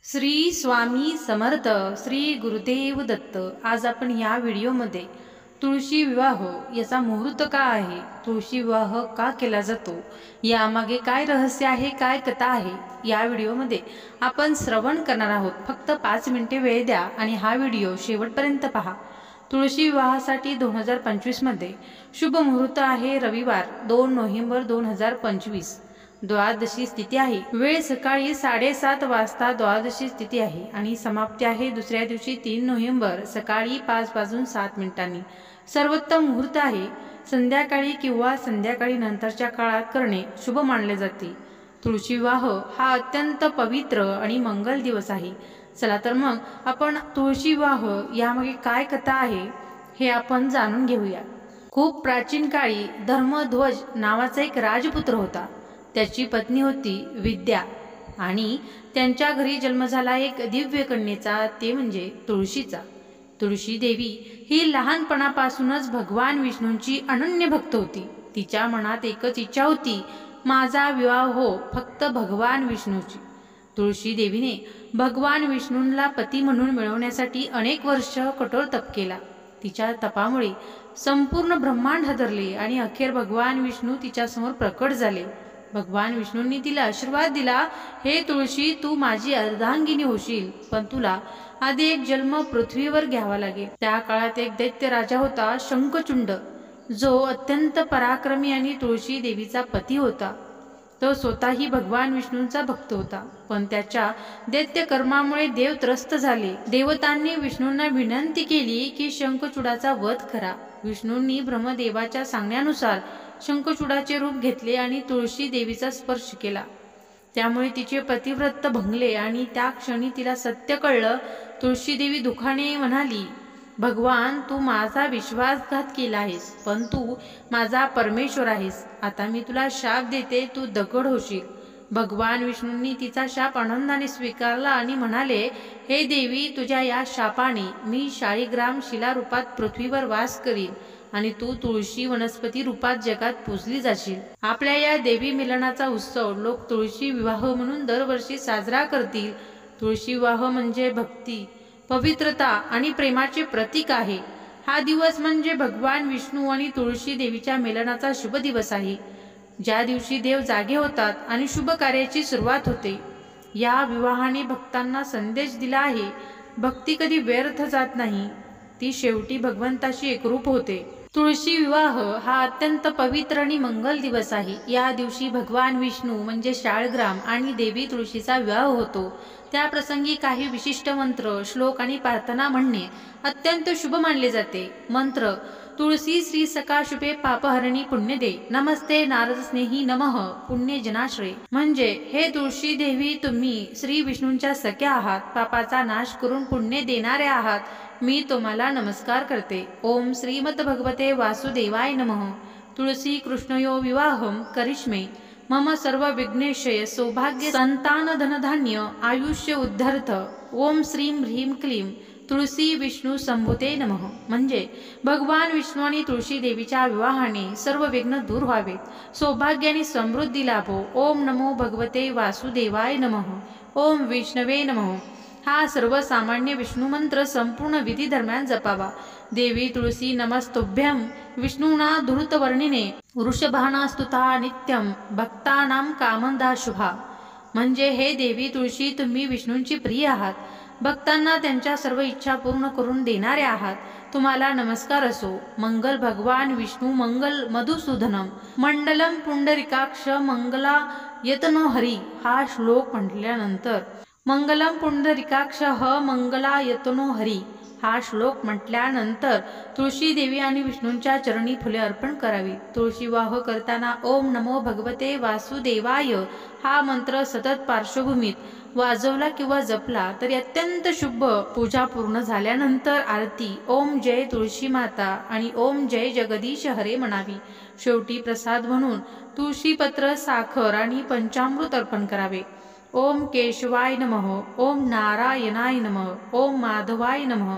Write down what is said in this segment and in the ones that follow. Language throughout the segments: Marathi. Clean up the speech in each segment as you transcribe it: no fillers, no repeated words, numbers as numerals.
श्री स्वामी समर्थ श्री गुरुदेव दत्त। आज आपण या व्हिडिओमध्ये तुळशी विवाह याचा मुहूर्त का आहे, तुळशी विवाह का केला जातो, यामागे काय रहस्य आहे, काय कथा आहे, या व्हिडिओमध्ये आपण श्रवण करणार आहोत। फक्त 5 मिनिटे वेळ द्या आणि हा व्हिडिओ शेवटपर्यंत पहा। तुळशी विवाहासाठी 2025 मध्ये शुभ मुहूर्त आहे रविवार 2 नोव्हेंबर 2025। द्वादशी स्थिती आहे, वेळ सकाळी 7:30 वाजता द्वादशी स्थिती आहे आणि समाप्ती आहे दुसऱ्या दिवशी 3 नोव्हेंबर सकाळी 5:07 सर्वोत्तम मुहूर्त आहे संध्याकाळी किंवा संध्याकाळी नंतरच्या काळात करणे शुभ मानले जाते। तुळशी विवाह हा अत्यंत पवित्र आणि मंगल दिवस आहे। चला तर मग आपण तुळशी विवाह यामागे काय कथा आहे हे आपण जाणून घेऊया। खूप प्राचीन काळी धर्मध्वज नावाचा एक राजपुत्र होता। त्याची पत्नी होती विद्या आणि त्यांच्या घरी जन्म झाला एक दिव्य कन्येचा, ते म्हणजे तुळशीचा। तुळशी देवी ही लहानपणापासूनच भगवान विष्णूंची अनन्य भक्त होती। तिच्या मनात एकच इच्छा होती, माझा विवाह हो फक्त भगवान विष्णूची। तुळशी देवीने भगवान विष्णूंना पती म्हणून मिळवण्यासाठी अनेक वर्ष कठोर तप केला। तिच्या तपामुळे संपूर्ण ब्रह्मांड हादरले आणि अखेर भगवान विष्णू तिच्यासमोर प्रकट झाले। भगवान विष्णूंनी तिला आशीर्वाद दिला, हे तुळशी तू माझी अर्धांगिनी होशील, पण तुला आधी एक जन्म पृथ्वीवर घ्यावा लागेल। त्या काळात एक दैत्य राजा होता शंखचूड, जो अत्यंत पराक्रमी आणि तुळशी देवीचा पती होता। तो स्वतःही भगवान विष्णूंचा भक्त होता, पण त्याच्या दैत्य कर्मामुळे देव त्रस्त झाले। देवतांनी विष्णूंना विनंती केली की शंखचूडाचा वध करा। विष्णूंनी ब्रह्मदेवाच्या सांगण्यानुसार शंखचूडाचे रूप घेतले आणि तुळशी देवीचा स्पर्श केला। त्यामुळे तिचे पतिव्रत भंगले आणि त्या क्षणी तिला सत्य कळलं। तुळशी देवी दुःखाने म्हणाली, भगवान तू माझा विश्वासघात केला आहेस, पण तू माझा परमेश्वर आहेस। आता मी तुला शाप देते, तू दगड होशील। भगवान विष्णूंनी तिचा शाप आनंदाने स्वीकारला आणि म्हणाले, हे देवी तुझ्या या शापाने मी शाळीग्राम शिला रूपात पृथ्वीवर वास करीन आणि तू तुळशी वनस्पती रूपात जगात पूजली जाशील। आपल्या या देवी मिलनाचा उत्सव लोक तुळशी विवाह म्हणून दरवर्षी साजरा करतील। तुळशी विवाह म्हणजे भक्ती, पवित्रता आणि प्रेमाचे प्रतीक आहे। हा दिवस म्हणजे भगवान विष्णू आणि तुळशी देवीच्या मिलनाचा शुभ दिवस आहे, ज्या दिवशी देव जागे होतात आणि शुभ कार्याची सुरुवात होते। या विवाहाने भक्तांना संदेश दिला आहे, भक्ती कधी व्यर्थ जात नाही, ती शेवटी भगवंताशी एकरूप होते। तुळशी विवाह हा अत्यंत पवित्र आणि मंगल दिवस आहे। या दिवशी भगवान विष्णू म्हणजे शाळग्राम आणि देवी तुळशीचा विवाह होतो। त्या प्रसंगी काही विशिष्ट मंत्र, श्लोक आणि प्रार्थना म्हणणे अत्यंत शुभ मानले जाते। मंत्र: तुळसी श्री सखा शुभे पापहरणी पुण्यदे, नमस्ते नारद स्नेही नमः पुण्य जनाश्रय। म्हणजे हे तुळशी देवी, तुम्ही श्री विष्णूंच्या सख्या आहात, पापाचा नाश करून पुण्य देणारे आहात, मी तुम्हाला नमस्कार करते। ओम श्रीमद भगवते वासुदेवाय नमः। तुळसी कृष्णयो विवाहम करिष्मे, मम सर्व विघ्नेशय सौभाग्य संतान धनधान्य आयुष्य उद्धर्थ। ओम श्रीं ह्रीं क्लीं तुळसी विष्णू संभुते नमः। म्हणजे भगवान विष्णू आणि तुळशी देवीच्या विवाहाने सर्व विघ्न दूर व्हावेत, सौभाग्य आणि समृद्धी लाभो। ओम नमो भगवते वासुदेवाय नमः। ओम विष्णवे नमः। हा सर्वसामान्य विष्णू मंत्र संपूर्ण विधी दरम्यान जपावा। देवी तुळसी नमस्तुभ्यं विष्णुना धूर्तवर्णिने वृषभाना स्तुता नित्यं भक्तानां कामदा शुभा। म्हणजे हे देवी तुळशी, तुम्ही विष्णूंची प्रिय आहात, भक्तांना त्यांच्या सर्व इच्छा पूर्ण करून देणारे आहात, तुम्हाला नमस्कार असो। मंगल भगवान विष्णू मंगल मधुसूदनम मंडलम पुंडरिकाक्ष मंगला यतनो हरी। हा श्लोक म्हटल्यानंतर मंगलम पुंडरिकाक्ष मंगला यतनो हरी हा श्लोक म्हटल्यानंतर तुळशी देवी आणि विष्णूंच्या चरणी फुले अर्पण करावी। तुळशी विवाह करताना ओम नमो भगवते वासुदेवाय हा मंत्र सतत पार्श्वभूमीत वाजवला किंवा जपला तरी अत्यंत शुभ। पूजा पूर्ण झाल्यानंतर आरती ओम जय तुळशी माता आणि ओम जय जगदीश हरे म्हणावी। शेवटी प्रसाद म्हणून तुळशीपत्र, साखर आणि पंचामृत अर्पण करावे। ओम केशवाय नमः, ओम नारायणाय नमः, ओम माधवाय नमः,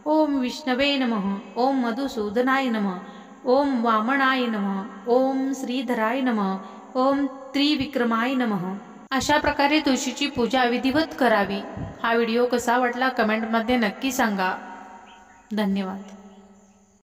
ओम विष्णवे नमः, ओम मधुसूदनाय नमः, ओम वामनाय नमः, ओम श्रीधराय नमः, ओम त्रिविक्रमाय नमः। अशा प्रकारे तुळशीची पूजा विधिवत करावी. हा व्हिडिओ कसा वाटला कमेंटमध्ये नक्की सांगा. धन्यवाद.